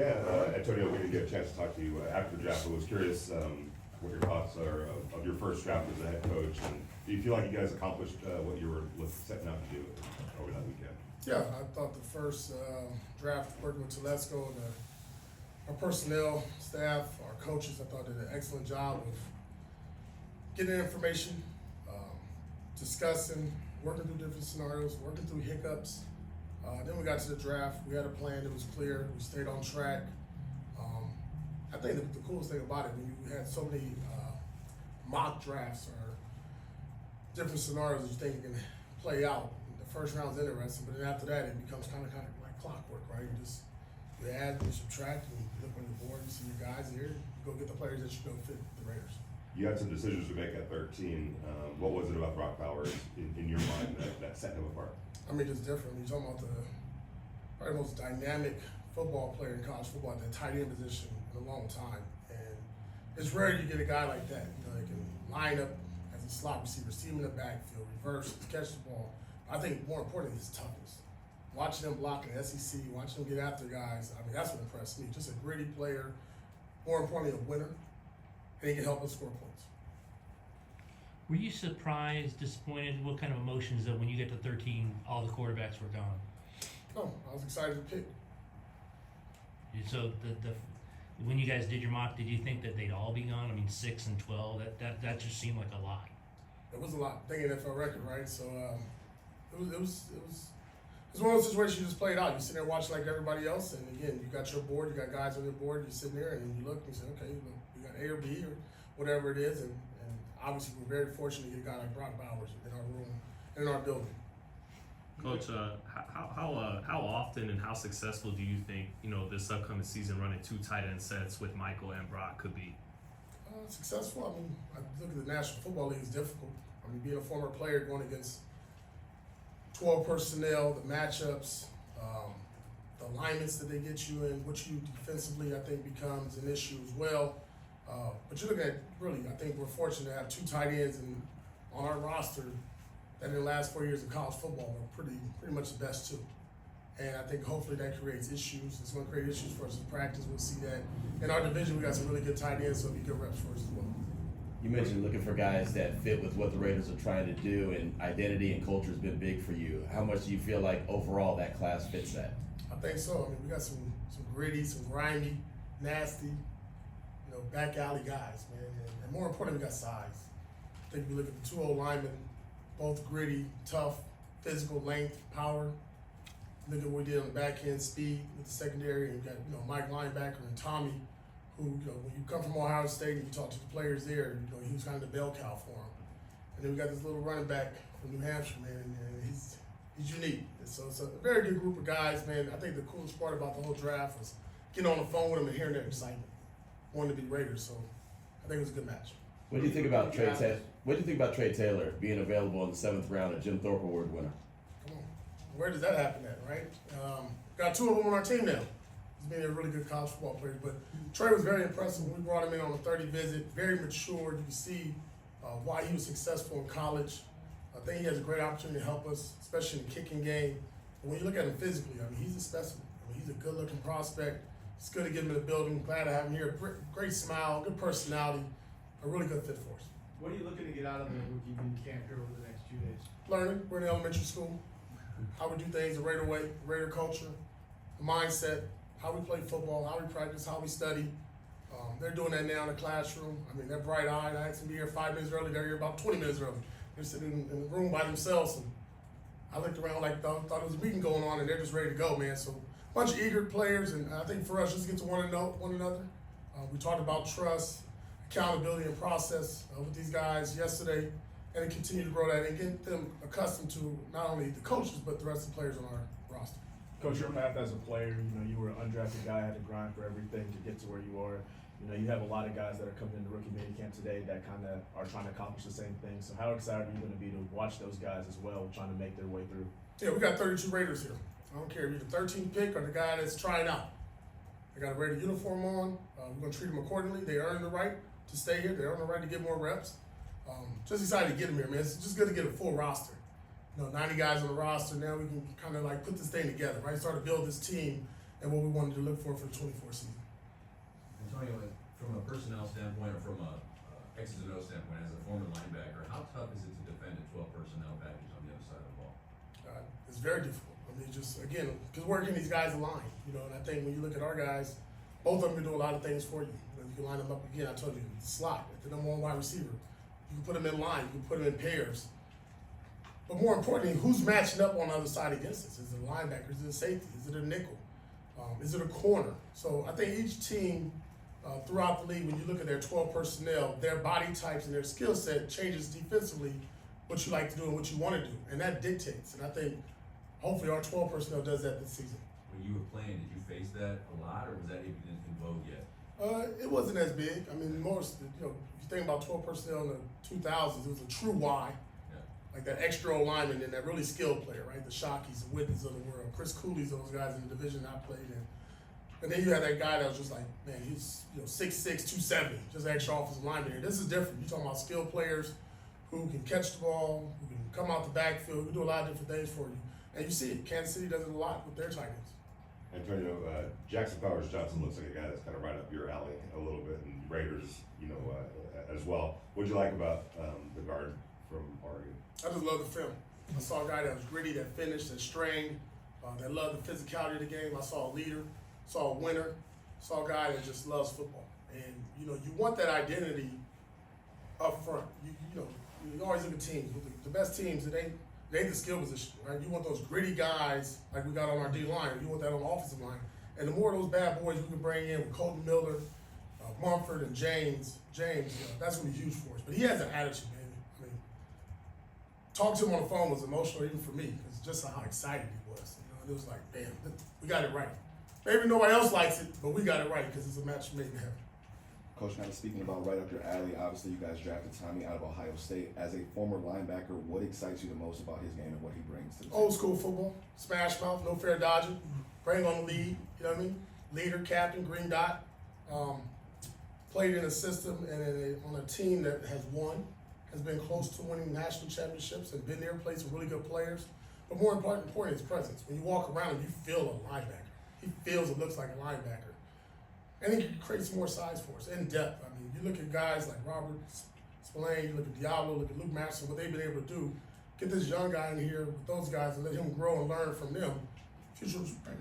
Antonio, we didn't get a chance to talk to you after the draft. I was curious what your thoughts are of your first draft as a head coach, and do you feel like you guys accomplished what you were setting out to do over that weekend? Yeah, I thought the first draft, working with Telesco, our personnel, staff, our coaches, I thought did an excellent job of getting information, discussing, working through different scenarios, working through hiccups. Then we got to the draft. We had a plan that was clear. We stayed on track. I think the coolest thing about it, when you had so many mock drafts or different scenarios that you think can play out, the first round's interesting, but then after that, it becomes kind of like clockwork, right? You add, you subtract, and you look on your board, you see your guys here, you go get the players that you go fit the Raiders. You had some decisions to make at 13. What was it about Brock Bowers in your mind that set him apart? I mean, it's different. You're talking about probably the most dynamic football player in college football at the tight end position in a long time. And it's rare you get a guy like that. You know, they can line up as a slot receiver, see him in the backfield, reverse, catch the ball. I think more importantly, his toughness. Watching him block in the SEC, watching him get after guys, I mean, that's what impressed me. Just a gritty player, more importantly, a winner, and he can help us score points. Were you surprised, disappointed? What kind of emotions that when you get to 13, all the quarterbacks were gone? No, I was excited to pick. So when you guys did your mock, did you think that they'd all be gone? I mean, 6 and 12. That just seemed like a lot. It was a lot. Thinking NFL record, right? So it was one of those situations you just played out. You sit there watching like everybody else, and again, you got your board, you got guys on your board. You're sitting there, and you look and you say, okay, look, you got A or B or whatever it is, and obviously we're very fortunate to get a guy like Brock Bowers in our room, in our building. Coach, how often and how successful do you think this upcoming season running 2 tight end sets with Michael and Brock could be? Successful. I mean, I look at the National Football League is difficult. I mean, being a former player going against 12 personnel, the matchups, the alignments that they get you in, which you defensively I think becomes an issue as well. But you look at really, I think we're fortunate to have 2 tight ends on our roster that in the last 4 years of college football were pretty much the best 2. And I think hopefully that creates issues. It's going to create issues for us in practice. We'll see that. In our division, we got some really good tight ends, so it'll be good reps for us as well. You mentioned looking for guys that fit with what the Raiders are trying to do, and identity and culture has been big for you. How much do you feel like overall that class fits that? I think so. I mean, we got some gritty, some grimy, nasty, back alley guys, man. And more importantly, we got size. I think if you look at the 2 old linemen, both gritty, tough, physical, length, power. Look at what we did on the back end, speed with the secondary, and you got Mike linebacker and Tommy, who when you come from Ohio State and you talk to the players there, he was kind of the bell cow for them. And then we got this little running back from New Hampshire, man, and he's unique. And so it's a very good group of guys, man. I think the coolest part about the whole draft was getting on the phone with them and hearing their excitement, wanting to be Raiders. So I think it was a good match. What do you think about Trey Taylor? What do you think about Trey Taylor being available in the 7th round, a Jim Thorpe Award winner? Come on, where does that happen at, right? Got 2 of them on our team now. He's been a really good college football player, but Trey was very impressive when we brought him in on a 30 visit. Very mature. You can see why he was successful in college. I think he has a great opportunity to help us, especially in the kicking game. And when you look at him physically, I mean, he's a specimen. I mean, he's a good-looking prospect. It's good to get him in the building. Glad to have him here. Great smile, good personality, a really good fit for us. What are you looking to get out of the rookie boot camp here over the next few days? Learning. We're in elementary school. How we do things the Raider way, Raider culture, the mindset, how we play football, how we practice, how we study. They're doing that now in the classroom. I mean, they're bright-eyed. I asked them to be here 5 minutes early. They're here about 20 minutes early. They're sitting in the room by themselves. And I looked around like thought there was a meeting going on, and they're just ready to go, man. So a bunch of eager players, and I think for us, just get to one another. We talked about trust, accountability, and process with these guys yesterday, and to continue to grow that and get them accustomed to not only the coaches but the rest of the players on our roster. Coach, your path as a player, you were an undrafted guy, had to grind for everything to get to where you are. You have a lot of guys that are coming into rookie minicamp today that kind of are trying to accomplish the same thing. So how excited are you going to be to watch those guys as well, trying to make their way through? Yeah, we got 32 Raiders here. I don't care if you're the 13th pick or the guy that's trying out. They got a Raider uniform on. We're going to treat them accordingly. They earn the right to stay here. They earn the right to get more reps. Just excited to get them here, man. It's just good to get a full roster. 90 guys on the roster. Now we can kind of like put this thing together, right? Start to build this team and what we wanted to look for the 24 season. Antonio, from a personnel standpoint or from a X's and O's standpoint, as a former linebacker, how tough is it to defend a 12 personnel package on the other side of the ball? It's very difficult. I mean, just again, because working these guys align, and I think when you look at our guys, both of them can do a lot of things for you. You can line them up again. I told you, the slot, at the number one wide receiver. You can put them in line. You can put them in pairs. But more importantly, who's matching up on the other side against us? Is it a linebacker? Is it a safety? Is it a nickel? Is it a corner? So I think each team throughout the league, when you look at their 12 personnel, their body types and their skill set changes defensively what you like to do and what you want to do. And that dictates. And I think hopefully our 12 personnel does that this season. When you were playing, did you face that a lot, or was that even in vogue yet? It wasn't as big. I mean, most, if you think about 12 personnel in the 2000s, it was a true Y. Yeah. Like that extra lineman and that really skilled player, right? The Shockeys, the Whitneys of the world, Chris Cooley's, those guys in the division I played in. And then you had that guy that was just like, man, he's 6'6", 270, just an extra offensive lineman. And this is different. You're talking about skilled players who can catch the ball, who can come out the backfield, who do a lot of different things for you. And you see it. Kansas City does it a lot with their tight ends. Antonio, Jackson Powers Johnson looks like a guy that's kind of right up your alley a little bit, and Raiders, as well. What'd you like about the guard from Oregon? I just love the film. I saw a guy that was gritty, that finished, that strained, that loved the physicality of the game. I saw a leader, saw a winner, saw a guy that just loves football. And, you want that identity up front. You always look at teams. The best teams, it ain't the skill position, right? You want those gritty guys like we got on our D-line. You want that on the offensive line. And the more of those bad boys we can bring in with Colton Miller, Mumford, and James, that's going to be huge for us. But he has an attitude, man. I mean, talking to him on the phone was emotional even for me because just how excited he was. And it was like, damn, we got it right. Maybe nobody else likes it, but we got it right because it's a match made in heaven. Coach, now speaking about right up your alley, obviously you guys drafted Tommy out of Ohio State. As a former linebacker, what excites you the most about his game and what he brings to the Old team? school football, smash mouth, no fair dodging, bring on the lead, you know what I mean? Leader, captain, green dot. Played in a system and on a team that has won, has been close to winning national championships and been there, played some really good players. But more important is presence. When you walk around, you feel a linebacker. He feels and looks like a linebacker. And he creates more size for us, in depth. I mean, you look at guys like Robert Spillane, you look at Diablo, look at Luke Maxson, what they've been able to do. Get this young guy in here with those guys and let him grow and learn from them. Future was bright.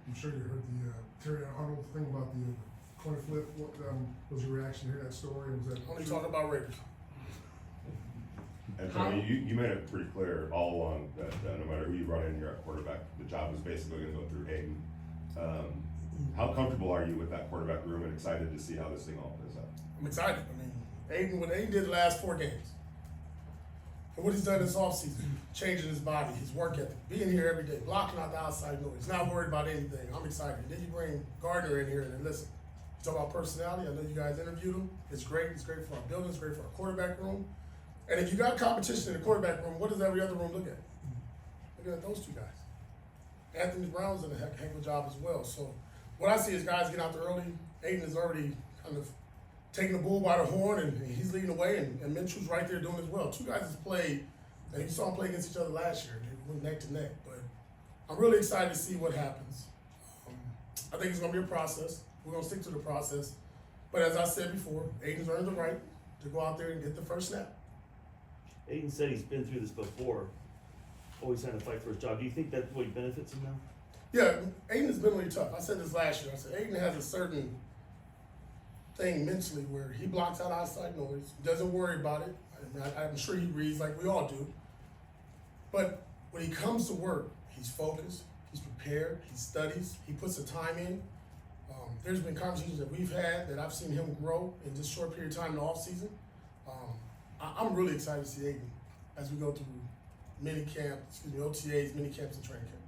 I'm sure you heard the Terry Arnold thing about the coin flip. What was your reaction to hear that story? Was that Only talk about Raiders. Antonio, you made it pretty clear all along that no matter who you brought in here at quarterback, the job is basically going to go through Aiden. How comfortable are you with that quarterback room and excited to see how this thing all plays out? I'm excited. I mean, what Aiden did the last 4 games, and what he's done this offseason, changing his body, his work ethic, being here every day, blocking out the outside noise, not worried about anything. I'm excited. Then you bring Gardner in here and then listen. You talk about personality. I know you guys interviewed him. It's great. It's great for our building. It's great for our quarterback room. And if you got competition in the quarterback room, what does every other room look at? Look at those 2 guys. Anthony Brown's done a heck of a job as well. So what I see is guys get out there early. Aiden is already kind of taking the bull by the horn, and he's leading the way, and Minshew's right there doing as well. 2 guys has played, and you saw them play against each other last year. They went neck to neck. But I'm really excited to see what happens. I think it's going to be a process. We're going to stick to the process. But as I said before, Aiden's earned the right to go out there and get the first snap. Aiden said he's been through this before, always had to fight for his job. Do you think that's what benefits him now? Yeah, Aiden has been really tough. I said this last year. I said Aiden has a certain thing mentally where he blocks out outside noise, doesn't worry about it. I'm sure he reads like we all do. But when he comes to work, he's focused, he's prepared, he studies, he puts the time in. There's been conversations that we've had that I've seen him grow in this short period of time in the offseason. I'm really excited to see Aiden as we go through OTAs, mini camps, and training camp.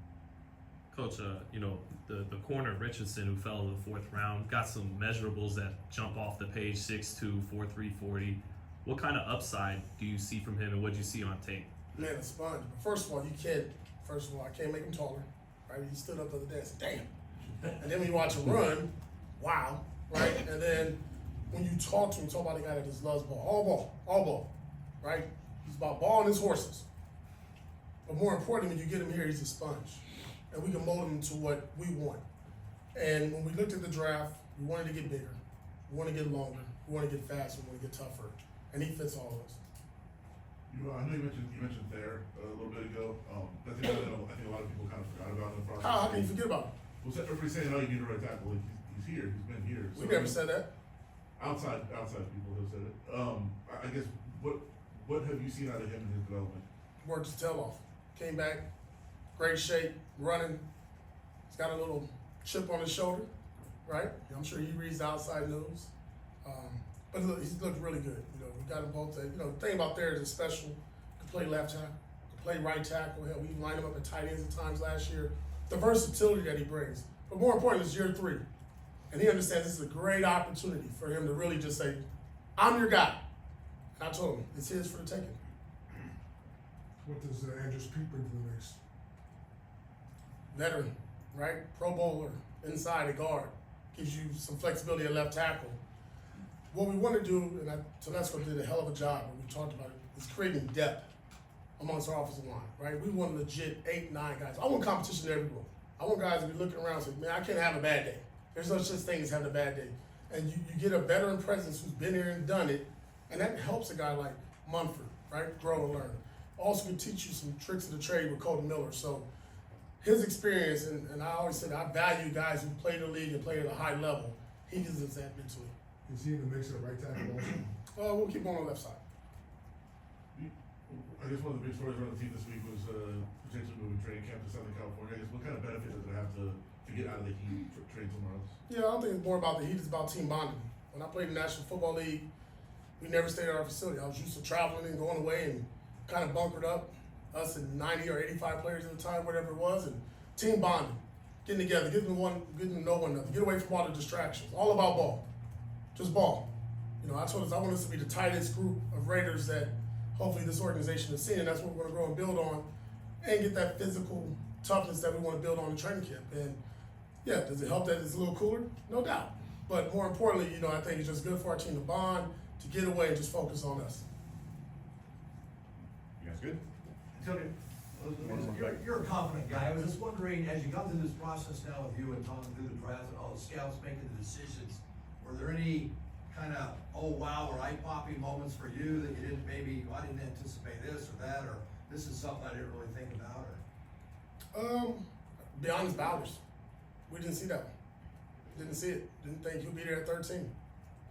Coach, the corner Richardson who fell in the 4th round got some measurables that jump off the page: 6'2", 4'3", 40. What kind of upside do you see from him, and what do you see on tape? Man, a sponge. But first of all, I can't make him taller. Right? He stood up the other day and said, damn. And then when you watch him run, wow, right? And then when you talk to him, talk about a guy that just loves ball, all ball, right? He's about ball and his horses. But more importantly, when you get him here, he's a sponge. And we can mold him to what we want. And when we looked at the draft, we wanted to get bigger, we want to get longer, we want to get faster, we want to get tougher, and he fits all of those. I know you mentioned Thayer a little bit ago. That's a guy that I think a lot of people kind of forgot about in the process. How can you forget about him? Well, everybody's saying, oh, you need a right tackle. Like, he's here. He's been here. We never said that. Outside people have said it. I guess what have you seen out of him in his development? Worked his tail off, came back, great shape, running. He's got a little chip on his shoulder, right? I'm sure he reads the outside news. But look, he's looked really good. You know, we got him both. You know, the thing about there is a special. Could play left tackle, could play right tackle. Hell, we lined him up at tight ends at times last year. The versatility that he brings, but more importantly, it's year 3, and he understands this is a great opportunity for him to really just say, "I'm your guy." And I told him it's his for the taking. What does Andrews Pete bring to the mix? Veteran, right? Pro bowler, inside a guard, gives you some flexibility at left tackle. What we want to do, and Telesco did a hell of a job, and we talked about it, is creating depth amongst our offensive line, right? We want legit 8, 9 guys. I want competition everywhere. I want guys to be looking around and say, man, I can't have a bad day. There's no such thing as having a bad day. And you get a veteran presence who's been here and done it, and that helps a guy like Munford, right? Grow and learn. Also can teach you some tricks of the trade with Colton Miller. So his experience, and I always said I value guys who play the league and play at a high level. He gives us that mentally. Is he in the mix at right tackle also? We'll keep on the left side. I guess one of the big stories around the team this week was potentially moving training camp to Southern California. I guess what kind of benefit does it have to get out of the Heat, train somewhere else? Yeah, I don't think it's more about the Heat, it's about team bonding. When I played in the National Football League, we never stayed at our facility. I was used to traveling and going away and kind of bunkered up, us and 90 or 85 players at the time, whatever it was, and team bonding, getting together, getting to know one another, get away from all the distractions. All about ball, just ball. You know, I told us I want us to be the tightest group of Raiders that hopefully this organization has seen, and that's what we're going to grow and build on, and get that physical toughness that we want to build on in training camp. And yeah, does it help that it's a little cooler? No doubt. But more importantly, you know, I think it's just good for our team to bond, to get away and just focus on us. You guys good? Tony, you're a confident guy. I was just wondering, as you got through this process now with you and Tom through the draft and all the scouts making the decisions, were there any kind of, oh wow, or eye-popping moments for you that you didn't maybe, I didn't anticipate this or that, or this is something I didn't really think about? Or Be honest, Bowers. We didn't see that one. Didn't see it. Didn't think he'll be there at 13.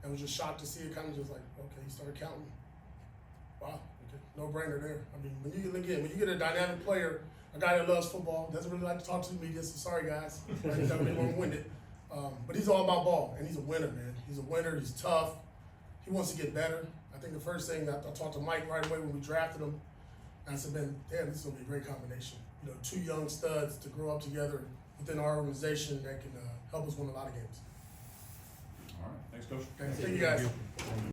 And was just shocked to see it, kind of just like, okay, he started counting. Wow, okay, no brainer there. I mean, when you get a dynamic player, a guy that loves football, doesn't really like to talk to the media, so sorry guys, he's not really long-winded. But he's all about ball, and he's a winner, man. He's a winner, he's tough, he wants to get better. I think the first thing, I talked to Mike right away when we drafted him, and I said, man, damn, this is gonna be a great combination. You know, 2 young studs to grow up together within our organization that can help us win a lot of games. All right, thanks, Coach. Okay, thank you guys.